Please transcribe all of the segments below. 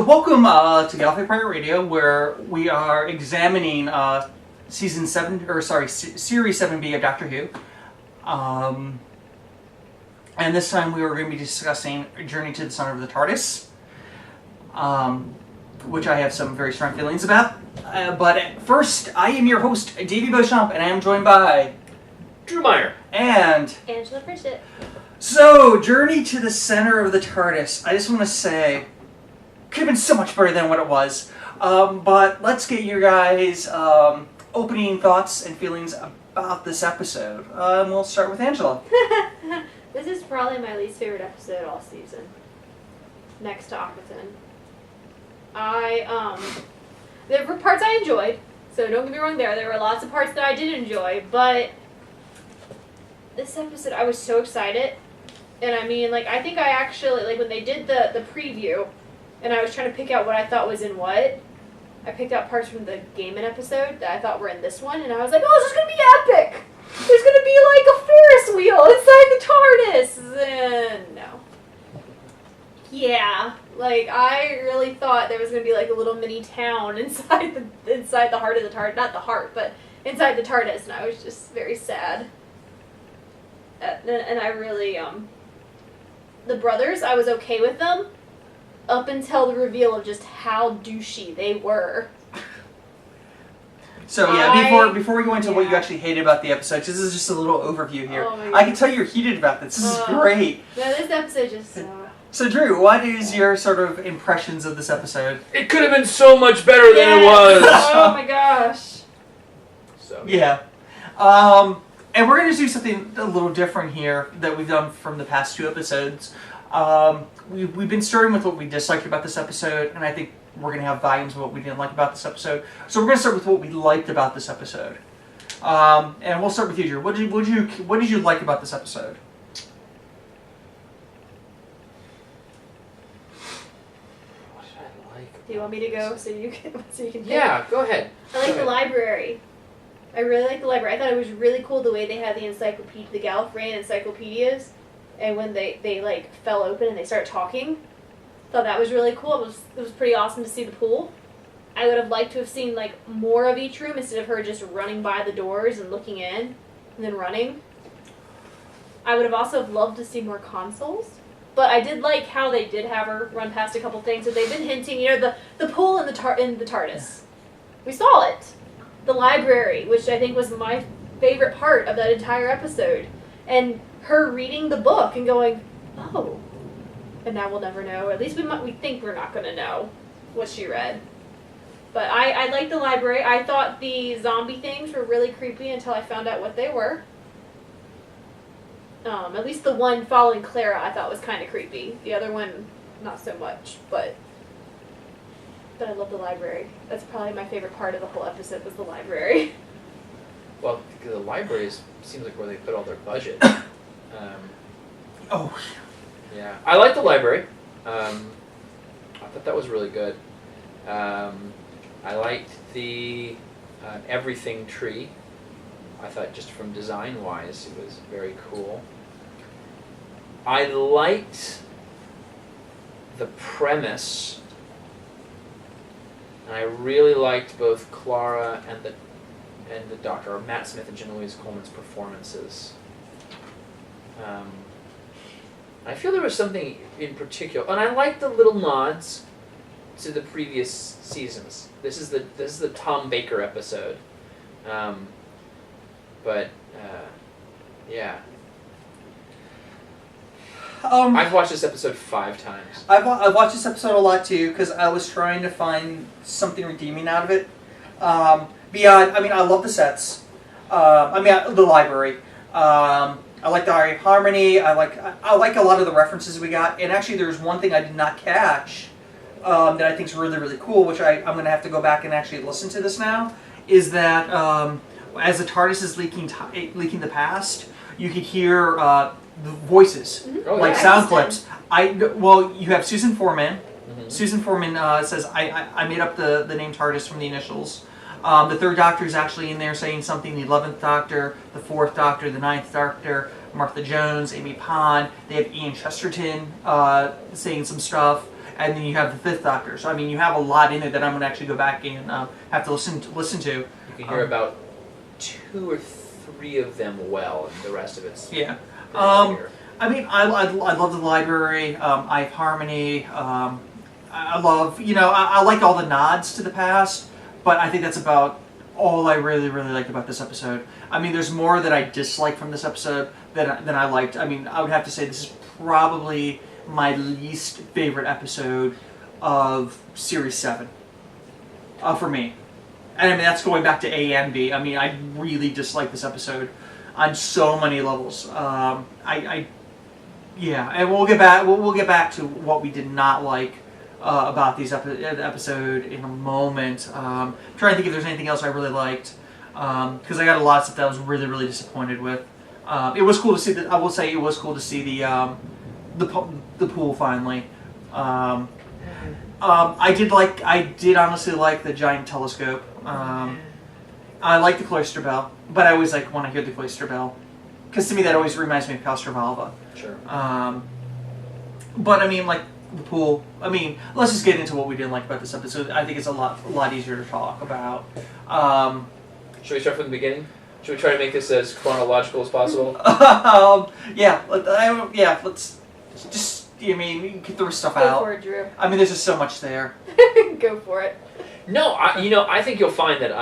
welcome to Gallifrey Pirate Radio, where we are examining Series 7B of Doctor Who. And this time we are going to be discussing Journey to the Center of the TARDIS, which I have some very strong feelings about. But first, I am your host, Davey Beauchamp, and I am joined by Drew Meyer and Angela Pritchett. So, Journey to the Center of the TARDIS. I just want to say, could have been so much better than what it was. But let's get your guys' opening thoughts and feelings about this episode. We'll start with Angela. This is probably my least favorite episode all season. Next to Aquatin. There were parts I enjoyed, so don't get me wrong there. There were lots of parts that I did enjoy, but this episode I was so excited. And I mean, I think I actually, when they did the preview, and I was trying to pick out what I thought was in what, I picked out parts from the Gaiman episode that I thought were in this one, and I was like, oh, this is going to be epic! There's going to be, a Ferris wheel inside the TARDIS! And no. Yeah, I really thought there was going to be, a little mini town inside the heart of the TARDIS. Not the heart, but inside the TARDIS, and I was just very sad. And I really, the brothers, I was okay with them up until the reveal of just how douchey they were. So yeah, before we go into what you actually hated about the episode, this is just a little overview here. Oh my God. I can tell you're heated about this. This is great. No, this episode just... So Drew, what is your sort of impressions of this episode? It could have been so much better than it was. Oh my gosh. So Yeah. And we're going to do something a little different here that we've done from the past two episodes. We've been starting with what we disliked about this episode, and I think we're going to have volumes of what we didn't like about this episode. So we're going to start with what we liked about this episode. And we'll start with you, Drew. What did you like about this episode? What did I like? Do you want me to go so you can pick? Yeah, go ahead. I like the library. I really like the library. I thought it was really cool the way they had the encyclopedia, the Gallifreyan encyclopedias, and when they fell open and they started talking. Thought that was really cool. It was pretty awesome to see the pool. I would have liked to have seen more of each room instead of her just running by the doors and looking in and then running. I would have also loved to see more consoles. But I did like how they did have her run past a couple things that they've been hinting. The pool in the TARDIS. We saw it. The library, which I think was my favorite part of that entire episode. And her reading the book and going, oh. And now we'll never know. Or at least we think we're not going to know what she read. But I liked the library. I thought the zombie things were really creepy until I found out what they were. At least the one following Clara I thought was kind of creepy. The other one, not so much. But I love the library. That's probably my favorite part of the whole episode was the library. Well, the library seems like where they put all their budget. Oh. Yeah, I like the library. I thought that was really good. I liked the everything tree. I thought just from design-wise, it was very cool. I liked the premise. And I really liked both Clara and the Doctor, or Matt Smith and Jen Louise Coleman's performances. I feel there was something in particular, and I liked the little nods to the previous seasons. This is the Tom Baker episode, yeah. I've watched this episode 5 times. I've watched this episode a lot too because I was trying to find something redeeming out of it. Beyond, I love the sets. The library. I like the harmony. I like a lot of the references we got. And actually, there's one thing I did not catch that I think is really, really cool, which I'm going to have to go back and actually listen to this now, is that as the TARDIS is leaking the past, you could hear the voices, sound clips. You have Susan Foreman. Mm-hmm. Susan Foreman says, I made up the name TARDIS from the initials. The third Doctor is actually in there saying something, the 11th Doctor, the 4th Doctor, the 9th Doctor, Martha Jones, Amy Pond. They have Ian Chesterton saying some stuff. and then you have the Fifth Doctor. So I mean, you have a lot in there that I'm going to actually go back and have to listen to. You can hear about 2 or 3 of them well, and the rest of it's yeah. pretty I mean, I love the library. I have Harmony. I love, I like all the nods to the past, but I think that's about all I really, really liked about this episode. I mean, there's more that I dislike from this episode than I liked. I mean, I would have to say this is probably my least favorite episode of Series 7 for me. And I mean, that's going back to A and B. I mean, I really dislike this episode on so many levels. Yeah, and we'll get back to what we did not like about these episode in a moment. Trying to think if there's anything else I really liked, because I got a lot of stuff that I was really, really disappointed with. It was cool to see I will say it was cool to see the pool finally. I did honestly like the giant telescope. I like the cloister bell, but I always want to hear the cloister bell, because to me that always reminds me of Castrovalva. Sure. But I mean, like the pool. I mean, let's just get into what we didn't like about this episode. I think it's a lot easier to talk about. Should we start from the beginning? Should we try to make this as chronological as possible? Yeah. Let's just. I mean, you can throw stuff out. Go for it, Drew. I mean, there's just so much there. Go for it. No, I think you'll find that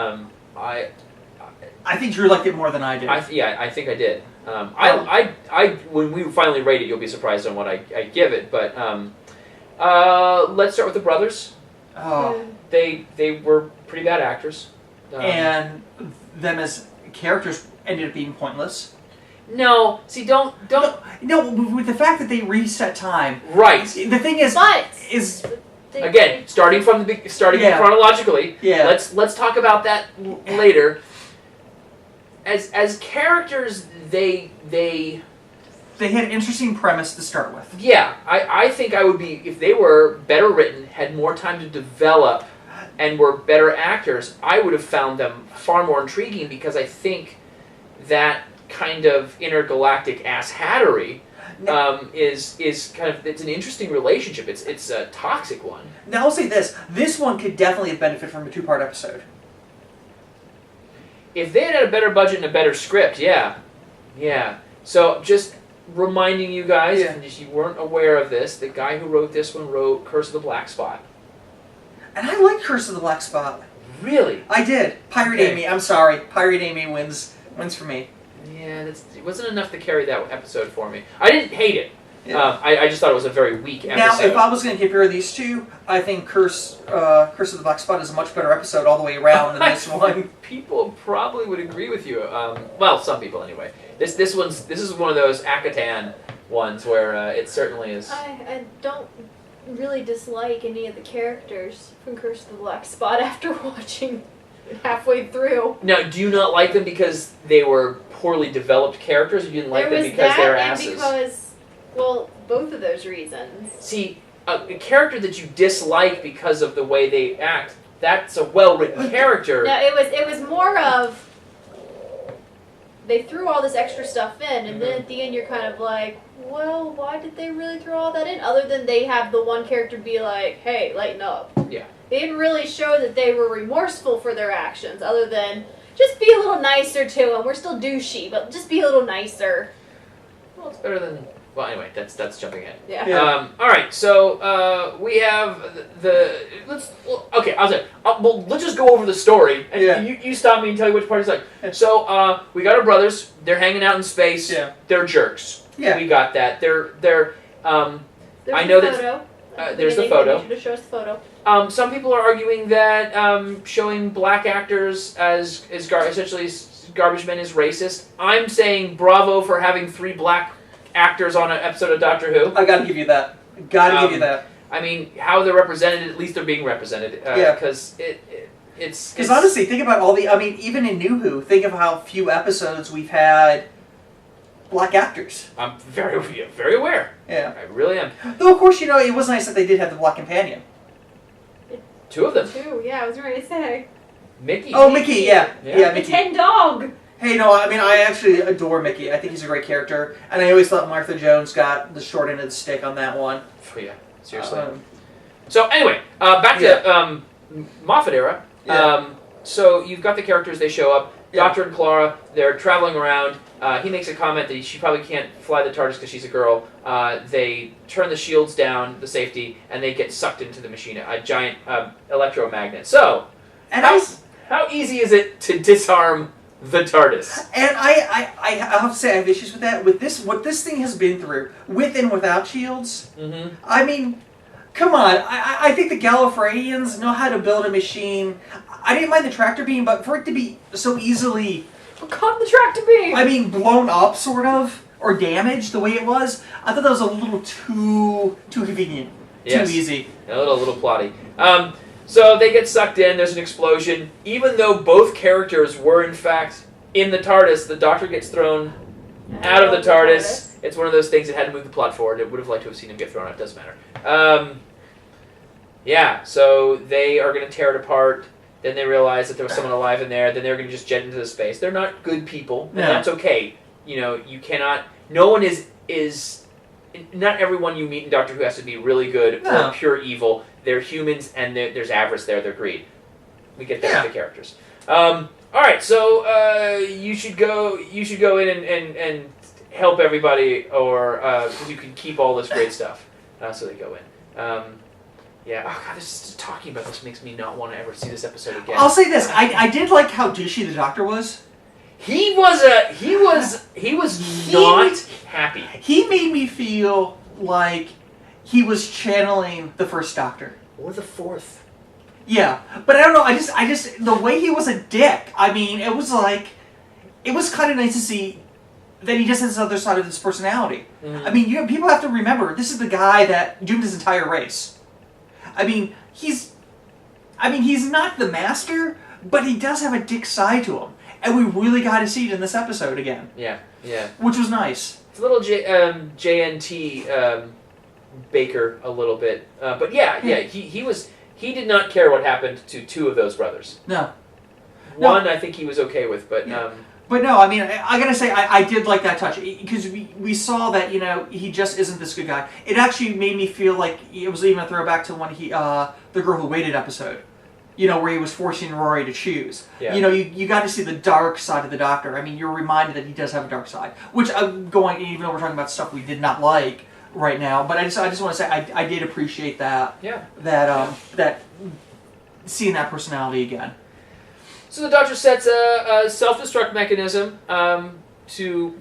I think Drew liked it more than I did. I think I did. When we finally rate it, you'll be surprised on what I give it. But let's start with the brothers. Oh. They were pretty bad actors. And them as characters ended up being pointless. No, see, don't. No, with the fact that they reset time. Right. The thing is, again, starting chronologically. Yeah. Let's talk about that later. As characters, they had an interesting premise to start with. Yeah, I think I would be, if they were better written, had more time to develop, and were better actors, I would have found them far more intriguing, because I think that kind of intergalactic asshattery is kind of, it's an interesting relationship. It's a toxic one. Now I'll say this one could definitely have benefited from a 2-part episode. If they had a better budget and a better script, yeah. So just reminding you guys, if you weren't aware of this, the guy who wrote this one wrote Curse of the Black Spot. And I like Curse of the Black Spot. Really? I did. Pirate Amy, I'm sorry. Pirate Amy wins for me. Yeah, it wasn't enough to carry that episode for me. I didn't hate it. Yeah. I just thought it was a very weak episode. Now, if I was going to compare these two, I think Curse of the Black Spot is a much better episode all the way around than this one. People probably would agree with you. Well, some people anyway. This is one of those Akatan ones where it certainly is. I don't really dislike any of the characters from Curse of the Black Spot after watching it halfway through. Now, do you not like them because they were poorly developed characters, or you didn't like them because they're asses? Because, well, both of those reasons. See, a character that you dislike because of the way they act, that's a well-written character. No, it was more of, they threw all this extra stuff in, and then at the end you're kind of like, well, why did they really throw all that in? Other than they have the one character be like, hey, lighten up. Yeah. They didn't really show that they were remorseful for their actions, other than, just be a little nicer to them. We're still douchey, but just be a little nicer. Well, it's better than... Well, anyway, that's jumping ahead. Yeah. All right, so we have okay, I'll say. Well, let's just go over the story, and you stop me and tell you which part is like. So we got our brothers. They're hanging out in space. Yeah. They're jerks. Yeah. We got that. They're. I know that. There's the photo. They should show us the photo. Some people are arguing that showing black actors as essentially garbage men is racist. I'm saying bravo for having 3 black actors on an episode of Doctor Who. I gotta give you that. Give you that. I mean, how they're represented, at least they're being represented. Because it's... Because honestly, think about all the... I mean, even in New Who, think of how few episodes we've had black actors. I'm very aware. Yeah. I really am. Though, of course, it was nice that they did have the black companion. 2 of them. 2, yeah, I was ready to say. Mickey. Oh, Mickey, yeah, Mickey. The 10 dog! Hey, no, I mean, I actually adore Mickey. I think he's a great character. And I always thought Martha Jones got the short end of the stick on that one. Yeah, seriously. So anyway, back to Moffat era. Yeah. So you've got the characters, they show up. Yeah. Doctor and Clara, they're traveling around. He makes a comment that she probably can't fly the TARDIS because she's a girl. They turn the shields down, the safety, and they get sucked into the machine, a giant electromagnet. So, And how easy is it to disarm the TARDIS? And I have to say I have issues with that. With this, what this thing has been through, with and without shields. Mm-hmm. I mean, come on. I think the Gallifreyans know how to build a machine. I didn't mind the tractor beam, but for it to be so easily, Caught the tractor beam! I mean, blown up, sort of, or damaged the way it was, I thought that was a little too convenient. Yes. Too easy. A little plotty. So they get sucked in, there's an explosion. Even though both characters were, in fact, in the TARDIS, the Doctor gets thrown out of the TARDIS. It's one of those things that had to move the plot forward. It would have liked to have seen him get thrown out. It doesn't matter. Yeah, so they are going to tear it apart. Then they realize that there was someone alive in there. Then they're going to just jet into the space. They're not good people, and that's okay. You know, you cannot... No one is... Not everyone you meet in Doctor Who has to be really good or pure evil. They're humans, and there's avarice there. They're greed. We get that with the characters. All right, so you should go in and help everybody, or because you can keep all this great stuff. So they go in. Yeah. Oh god, just talking about this makes me not want to ever see this episode again. I'll say this: I did like how douchey the Doctor was. He was not happy. He made me feel like he was channeling the first Doctor. Or the fourth. Yeah, but I don't know. I just the way he was a dick. I mean, it was kind of nice to see that he just has this other side of his personality. Mm-hmm. I mean, people have to remember this is the guy that doomed his entire race. I mean, he's not the master, but he does have a dick side to him. And we really got to see it in this episode again. Yeah. Which was nice. It's a little JNT Baker a little bit. But he did not care what happened to two of those brothers. No. One I think he was okay with, but... But no, I mean, I gotta say, I did like that touch. Because we saw that, he just isn't this good guy. It actually made me feel like it was even a throwback to when the Girl Who Waited episode. Where he was forcing Rory to choose. Yeah. You got to see the dark side of the Doctor. I mean, you're reminded that he does have a dark side. Which I'm going, even though we're talking about stuff we did not like right now, but I just want to say I did appreciate that. Yeah. That seeing that personality again. So the Doctor sets a self-destruct mechanism to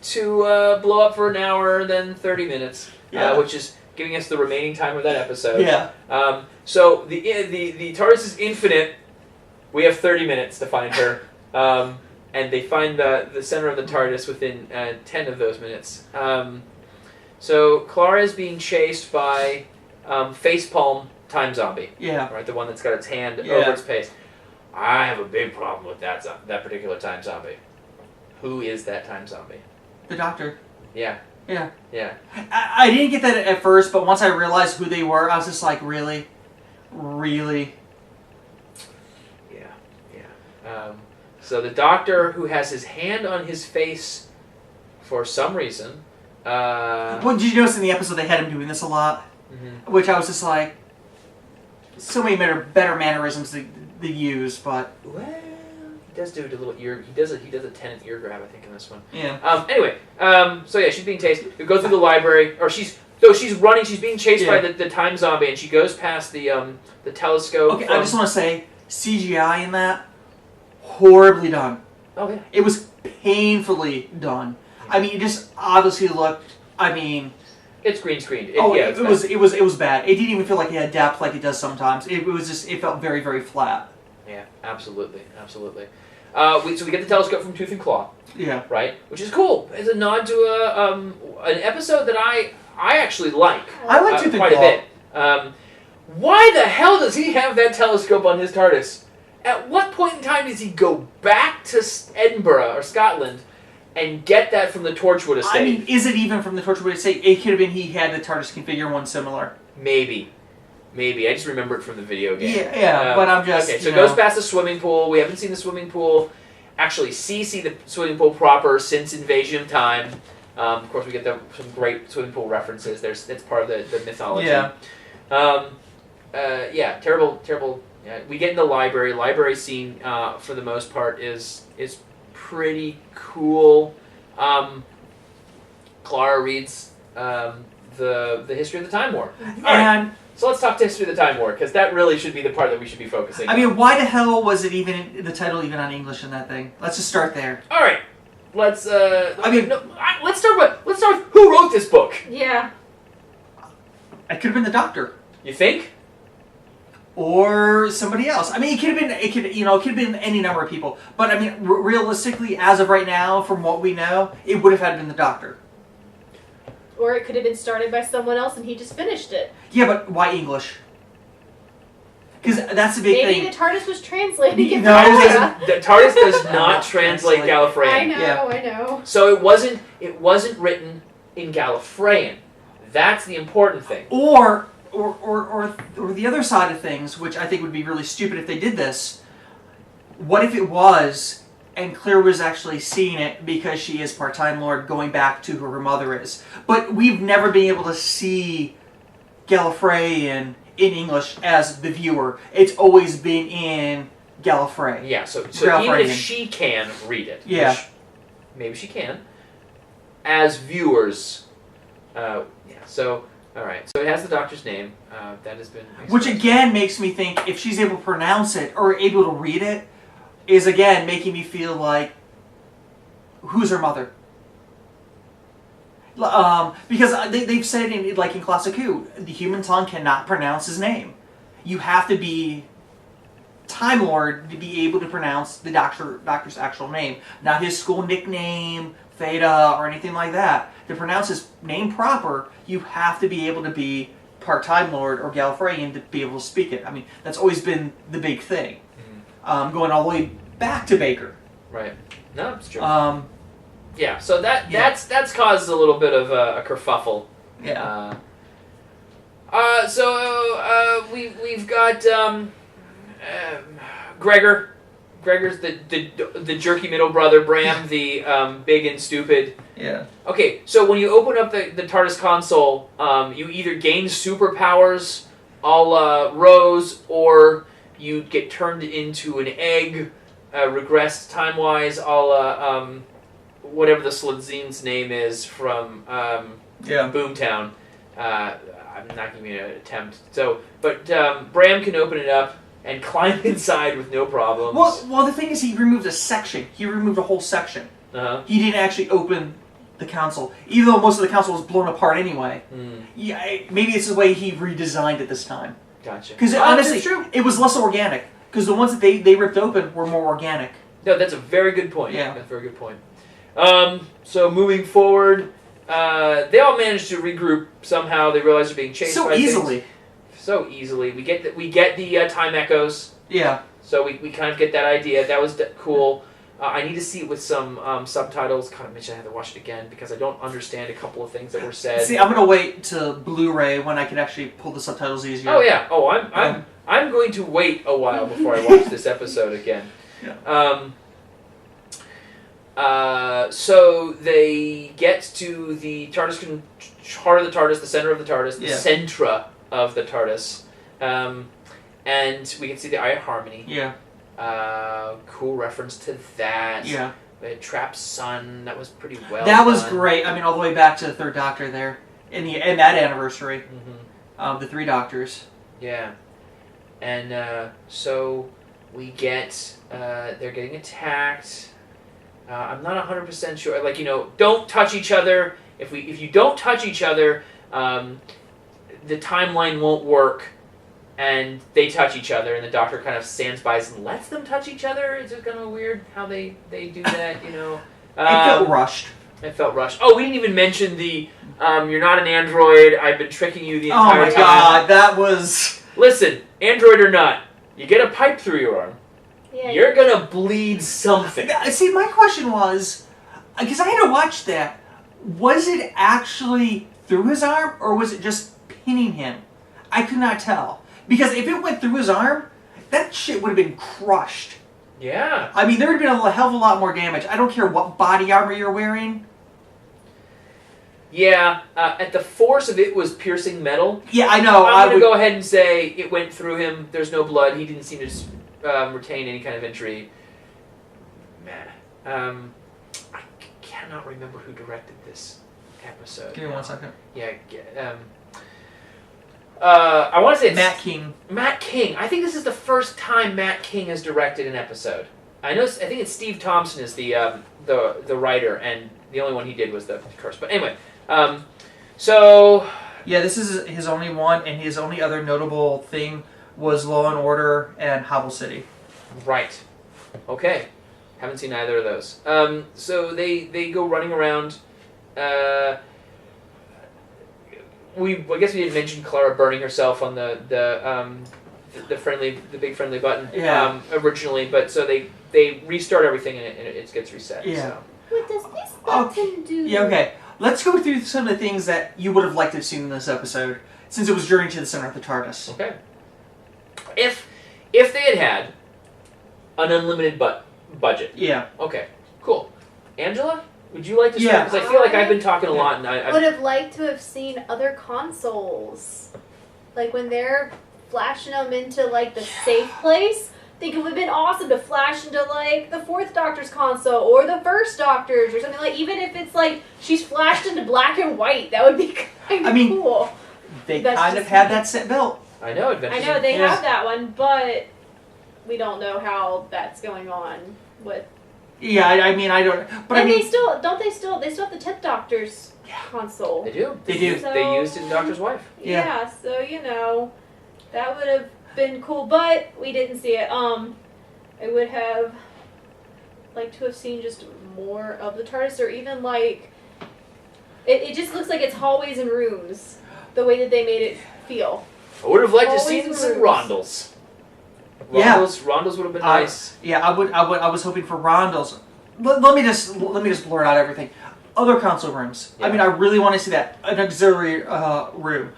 blow up for an hour, then 30 minutes, which is giving us the remaining time of that episode. Yeah. So the TARDIS is infinite. We have 30 minutes to find her, and they find the center of the TARDIS within 10 of those minutes. So Clara is being chased by Facepalm Time Zombie. Yeah. Right, the one that's got its hand over its face. I have a big problem with that particular Time Zombie. Who is that Time Zombie? The Doctor. Yeah. Yeah. Yeah. I didn't get that at first, but once I realized who they were, I was just like, really? Really? Yeah. So the Doctor, who has his hand on his face for some reason... well, did you notice in the episode they had him doing this a lot? Mm-hmm. Which I was just like... So many better mannerisms they use, but... Well, he does do a little ear... He does a Tennant ear grab, I think, in this one. Yeah. Anyway, so yeah, she's being chased. We go through the library, or she's running. She's being chased by the Time Zombie, and she goes past the telescope. Okay, I just want to say CGI in that horribly done. Oh yeah. It was painfully done. I mean, it just obviously looked. I mean. It's green screened. It was bad. It didn't even feel like it had depth like it does sometimes. It felt very, very flat. Yeah, absolutely. So we get the telescope from Tooth and Claw. Yeah. Right? Which is cool. It's a nod to an episode that I actually like. I like Tooth and Claw. Quite a bit. Why the hell does he have that telescope on his TARDIS? At what point in time does he go back to Edinburgh or Scotland and get that from the Torchwood estate? I mean, is it even from the Torchwood estate? It could have been he had the TARDIS configure one similar. Maybe. I just remember it from the video game. Yeah, but I'm just... Okay, so it goes past the swimming pool. We haven't seen the swimming pool. Actually, see the swimming pool proper since Invasion of Time. Of course, we get some great swimming pool references. It's part of the mythology. Yeah. Terrible. Yeah, we get in the library. Library scene, for the most part, is pretty cool. Clara reads the history of the Time War. All right, so let's talk to history of the Time War, because that really should be the part that we should be focusing on. I mean, why the hell was it even the title even on English in that thing? Let's just start there. All right, let's start with who wrote this book. Yeah. It could have been the Doctor. You think? Or somebody else. I mean, it could have been any number of people. But I mean, realistically, as of right now, from what we know, it would have had been the Doctor. Or it could have been started by someone else and he just finished it. Yeah, but why English? Because that's the big thing. Maybe the TARDIS was translating it. No, the TARDIS does not translate Gallifreyan. I know, Yeah. I know. So it wasn't written in Gallifreyan. That's the important thing. Or the other side of things, which I think would be really stupid if they did this. What if it was, and Claire was actually seeing it because she is part-time Lord, going back to who her mother is. But we've never been able to see Gallifreyan in English as the viewer. It's always been in Gallifrey. Yeah, so Gallifreyan. even if she can read it, Yeah. which maybe she can, as viewers, so, alright, so it has the Doctor's name, that has been... Which again makes me think if she's able to pronounce it or able to read it, is again making me feel like, who's her mother? Because they've said in Classic Who, the human tongue cannot pronounce his name. You have to be Time Lord to be able to pronounce the Doctor's actual name, not his school nickname, Theta, or anything like that. To pronounce his name proper, you have to be able to be part-time Lord or Gallifreyan to be able to speak it. I mean, that's always been the big thing. Going all the way back to Baker. Right. No, it's true. Yeah, so that's caused a little bit of a kerfuffle. Yeah. We've got Gregor. Gregor's the jerky middle brother. Bram, the big and stupid. Yeah. Okay, so when you open up the TARDIS console, you either gain superpowers, a la Rose, or you get turned into an egg, regressed time-wise, a la whatever the Sladzine's name is from Boomtown. I'm not giving you an attempt. So, but Bram can open it up and climb inside with no problems. Well, the thing is, he removed a section. He removed a whole section. He didn't actually open the console, even though most of the console was blown apart anyway. Yeah, maybe it's the way he redesigned it this time. Gotcha. Because honestly, it was less organic. Because the ones that they ripped open were more organic. No, that's a very good point. Yeah. That's a very good point. So moving forward, they all managed to regroup somehow. They realize they're being chased So by easily. things. So easily. We get the time echoes. Yeah. So we kind of get that idea. That was cool. I need to see it with some subtitles. God, I mentioned I had to watch it again because I don't understand a couple of things that were said. See, I'm gonna wait to Blu-ray when I can actually pull the subtitles easier. Oh yeah. Oh, I'm going to wait a while before I watch this episode again. Yeah. So they get to the TARDIS, heart of the TARDIS, the center of the TARDIS, the centra of the TARDIS, and we can see the Eye of Harmony. Yeah. Cool reference to that. Yeah. The Trapped Sun, that was pretty well That was done. great. I mean, all the way back to the Third Doctor there, in that anniversary of the Three Doctors. Yeah. And so we get, they're getting attacked. I'm not 100% sure. Like, don't touch each other. If you don't touch each other, the timeline won't work. And they touch each other, and the Doctor kind of stands by and lets them touch each other. It's just kind of weird how they do that, It felt rushed. It felt rushed. Oh, we didn't even mention the, you're not an android, I've been tricking you the entire time. Oh my god, that was... Listen, android or not, you get a pipe through your arm. Yeah, You're gonna bleed something. See, my question was, because I had to watch that, was it actually through his arm, or was it just pinning him? I could not tell. Because if it went through his arm, that shit would have been crushed. Yeah. I mean, there would have been a hell of a lot more damage. I don't care what body armor you're wearing. Yeah, at the force of it was piercing metal. Yeah, I know. I'm going to go ahead and say it went through him. There's no blood. He didn't seem to retain any kind of injury. Man, I cannot remember who directed this episode. Give me 1 second. Yeah, I want to say it's Matt King. Matt King. I think this is the first time Matt King has directed an episode. I think it's Steve Thompson is the writer, and the only one he did was the Curse. But anyway, so yeah, this is his only one, and his only other notable thing was Law and Order and Hobble City. Right. Okay. Haven't seen either of those. So they go running around. I guess we didn't mention Clara burning herself on the big friendly button originally, but so they restart everything and it gets reset. Yeah. So. What does this button do? Yeah, okay. Let's go through some of the things that you would have liked to have seen in this episode, since it was Journey to the Center of the TARDIS. Okay. If they had an unlimited budget. Yeah. Okay. Cool. Angela, would you like to start? Because I feel like I've been talking a lot, and I would have liked to have seen other consoles, like when they're flashing them into like the safe place. I think it would have been awesome to flash into like the 4th Doctor's console or the 1st Doctor's or something, like even if it's like she's flashed into black and white, that would be kind of cool. They kind of had that set built. I know, Adventures. I know they have that one, but we don't know how that's going on with. Yeah, I mean I don't. But and I mean, they still have the 10th Doctor's console. They do. They do. So, they used it in Doctor's Wife. Yeah, so that would have been cool, but we didn't see it. I would have liked to have seen just more of the TARDIS, or even like it just looks like it's hallways and rooms. The way that they made it feel. I would have liked to Always see some rooms. rondels. Rondels would have been nice. Yeah, I was hoping for Rondels. Let me just blurt out everything. Other console rooms. Yeah. I mean, I really want to see that. An auxiliary room.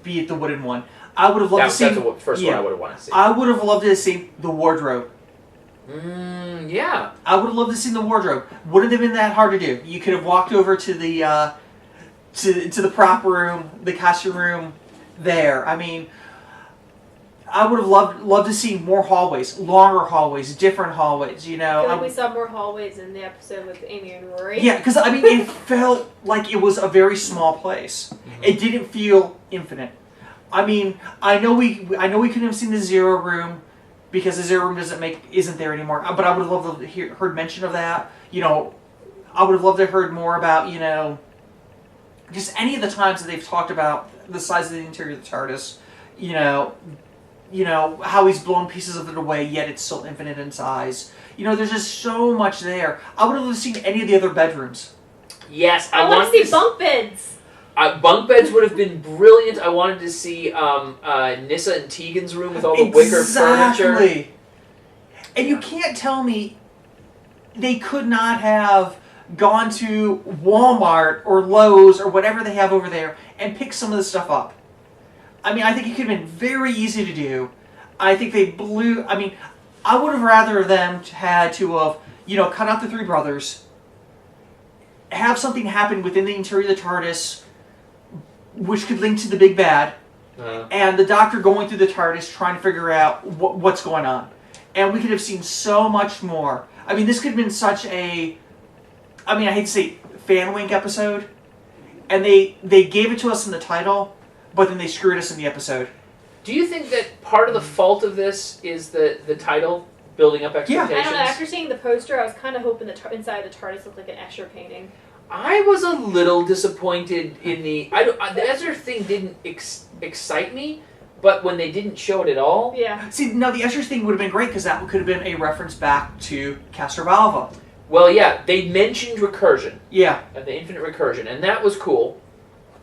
Be it the wooden one. I would have loved to see. That's the first one I would have wanted to see. I would have loved to see the wardrobe. Yeah. I would have loved to see the wardrobe. Wouldn't have been that hard to do. You could have walked over to the to the prop room, the costume room. There. I mean, I would have loved to see more hallways, longer hallways, different hallways. I feel like we saw more hallways in the episode with Amy and Rory. Yeah, because I mean, it felt like it was a very small place. Mm-hmm. It didn't feel infinite. I mean, I know we couldn't have seen the Zero Room because the Zero Room isn't there anymore. But I would have loved to heard mention of that. I would have loved to have heard more about just any of the times that they've talked about the size of the interior of the TARDIS. How he's blown pieces of it away, yet it's still infinite in size. There's just so much there. I would have seen any of the other bedrooms. Yes, I want to see bunk beds. Bunk beds would have been brilliant. I wanted to see Nyssa and Tegan's room with all the wicker furniture. And you can't tell me they could not have gone to Walmart or Lowe's or whatever they have over there and picked some of this stuff up. I mean, I think it could have been very easy to do. I think they blew. I mean, I would have rather them had to have, cut out the 3 brothers, have something happen within the interior of the TARDIS, which could link to the big bad, and the Doctor going through the TARDIS trying to figure out what's going on. And we could have seen so much more. I mean, this could have been such a, I hate to say fan wink episode, and they gave it to us in the title, but then they screwed us in the episode. Do you think that part of the fault of this is the title, building up expectations? I don't know. After seeing the poster, I was kind of hoping the inside of the TARDIS looked like an Escher painting. I was a little disappointed in the Escher thing didn't excite me, but when they didn't show it at all... Yeah. See, now the Escher thing would have been great, because that could have been a reference back to Castrovalva. Well, yeah, they mentioned recursion. Yeah. The infinite recursion, and that was cool,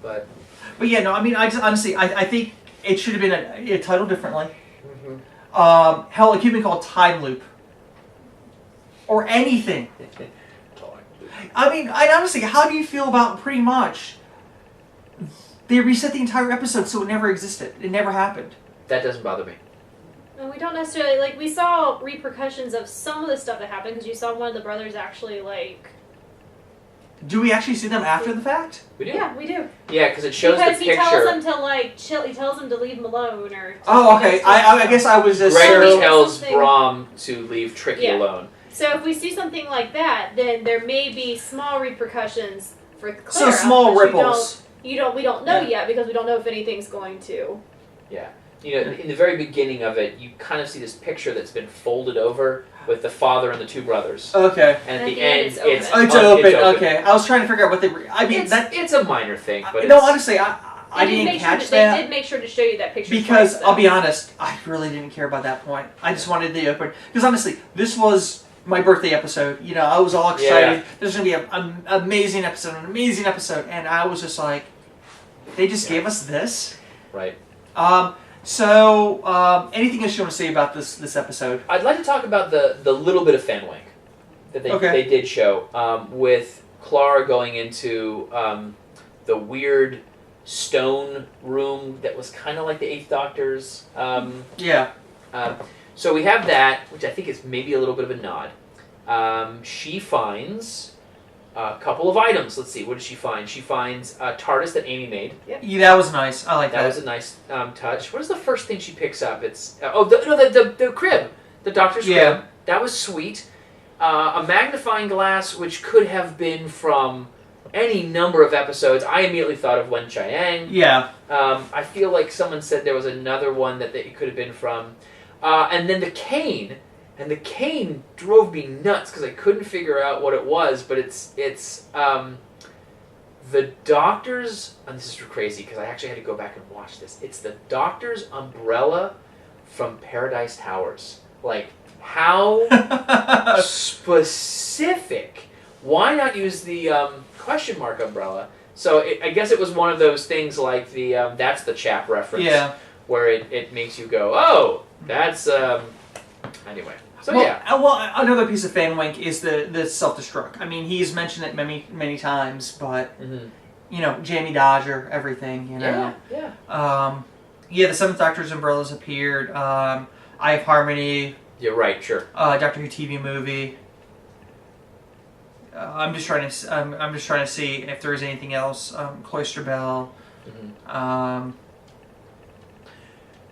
but... But yeah, no, I mean, I think it should have been a titled differently. Mm-hmm. Hell, it could have been called Time Loop. Or anything. I mean, honestly, how do you feel about pretty much they reset the entire episode so it never existed? It never happened. That doesn't bother me. And we don't necessarily, we saw repercussions of some of the stuff that happened, because you saw one of the brothers actually, Do we actually see them after the fact? We do. Yeah, we do. Yeah, because it shows Because the he picture. tells them to like chill. He tells them to leave him alone, or. Oh, okay. I guess I was just Gregory so- tells something- Brom to leave Tricky Yeah. alone. So if we see something like that, then there may be small repercussions for Clara. so small but ripples. We don't know Yeah. yet because we don't know if anything's going to. Yeah. You know, in the very beginning of it, you kind of see this picture that's been folded over with the father and the two brothers. Okay. And at And the end, it's it's open. It's open. Okay. I was trying to figure out what they were. I mean, It's a minor thing, but no, it's, honestly, I didn't catch They that. did make sure to show you that picture Because twice, I'll be though. honest, I really didn't care about that point. I just wanted the open. Because honestly, this was my birthday episode. You know, I was all excited. Yeah. There's going to be an amazing episode, and I was just like, they just gave us this. right. So, anything else you want to say about this episode? I'd like to talk about the little bit of fanwank that they did show with Clara going into the weird stone room that was kind of like the Eighth Doctor's. Yeah. So we have that, which I think is maybe a little bit of a nod. She finds a couple of items. Let's see, what did she find? She finds a TARDIS that Amy made. Yeah, that was nice. I like that. That was a nice touch. What is the first thing she picks up? It's the crib, the Doctor's crib. That was sweet. A magnifying glass, which could have been from any number of episodes. I immediately thought of Wen Chiang. Yeah. I feel like someone said there was another one that it could have been from. And then the cane. And the cane drove me nuts because I couldn't figure out what it was. But it's the Doctor's... And this is crazy because I actually had to go back and watch this. It's the Doctor's umbrella from Paradise Towers. Like, how specific. Why not use the question mark umbrella? So I guess it was one of those things like the that's the chap reference. Yeah. Where it makes you go, oh, that's anyway. So well, another piece of fan wink is the self-destruct. I mean, he's mentioned it many times, but you know, Jamie Dodger, everything. You know. Yeah. The Seventh Doctor's umbrellas appeared. I Have Harmony. You're right. Sure. Doctor Who TV movie. I'm just trying to see if there is anything else. Cloister Bell.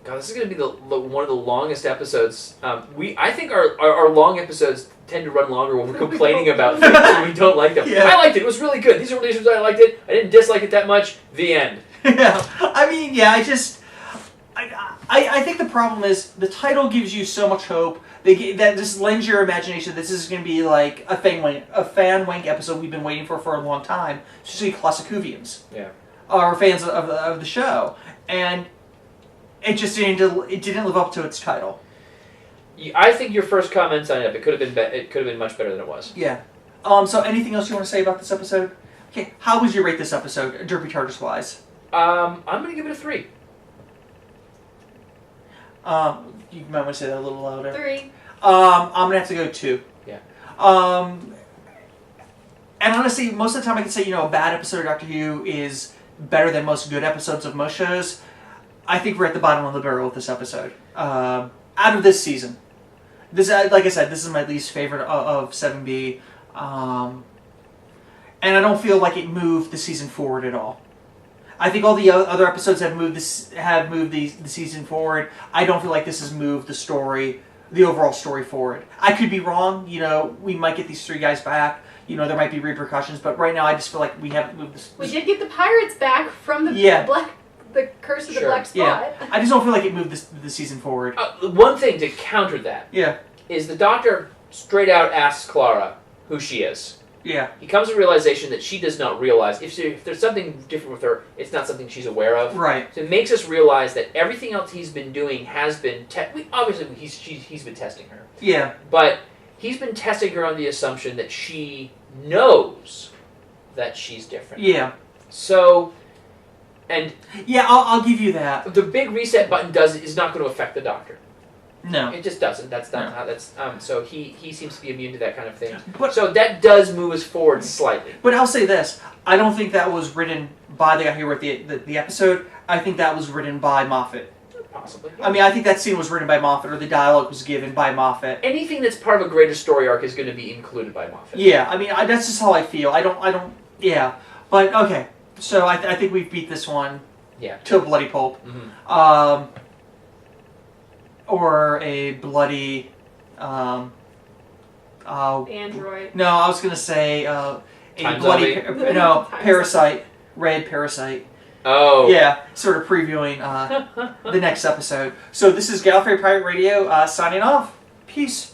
God, this is going to be one of the longest episodes. I think our long episodes tend to run longer when we're complaining about things and we don't like them. Yeah. I liked it. It was really good. These are reasons I liked it. I didn't dislike it that much. The end. Yeah. I mean, yeah. I think the problem is the title gives you so much hope. That just lends your imagination. This is going to be like a fan wank episode we've been waiting for a long time. Especially classic Whovians. Yeah. Or fans of the show, and it just didn't live up to its title. I think your first comments on it could have been much better than it was. Yeah. So anything else you want to say about this episode? Okay. How would you rate this episode, Derpy TARDIS wise? I'm going to give it a 3. You might want to say that a little louder. 3. I'm gonna have to go 2. Yeah. And honestly, most of the time I can say, a bad episode of Doctor Who is better than most good episodes of most shows. I think we're at the bottom of the barrel with this episode. Out of this season. This, like I said, this is my least favorite of 7B. And I don't feel like it moved the season forward at all. I think all the other episodes have moved the season forward. I don't feel like this has moved the overall story forward. I could be wrong. We might get these 3 guys back. There might be repercussions, but right now I just feel like we haven't moved this. We did get the pirates back from the the Curse of the Black Spot. Yeah. I just don't feel like it moved the season forward. One thing to counter that is the Doctor straight out asks Clara who she is. Yeah. He comes to the realization that she does not realize. If there's something different with her, it's not something she's aware of. Right. So it makes us realize that everything else he's been doing has been... obviously, he's been testing her. Yeah. But he's been testing her on the assumption that she knows that she's different. Yeah. So... And... Yeah, I'll give you that. The big reset button is not going to affect the Doctor. No. It just doesn't. That's not how that's... so he seems to be immune to that kind of thing. But, so that does move us forward slightly. But I'll say this. I don't think that was written by the guy who wrote the episode. I think that was written by Moffat. possibly. I mean, I think that scene was written by Moffat, or the dialogue was given by Moffat. Anything that's part of a greater story arc is going to be included by Moffat. Yeah, I mean, that's just how I feel. I don't, yeah. But, okay, so I think we've beat this one to a bloody pulp. Mm-hmm. Or a bloody, Android. No, I was going to say a Time bloody, zombie? Parasite, Red Parasite. Oh. Yeah, sort of previewing the next episode. So this is Gallifrey Pirate Radio signing off. Peace.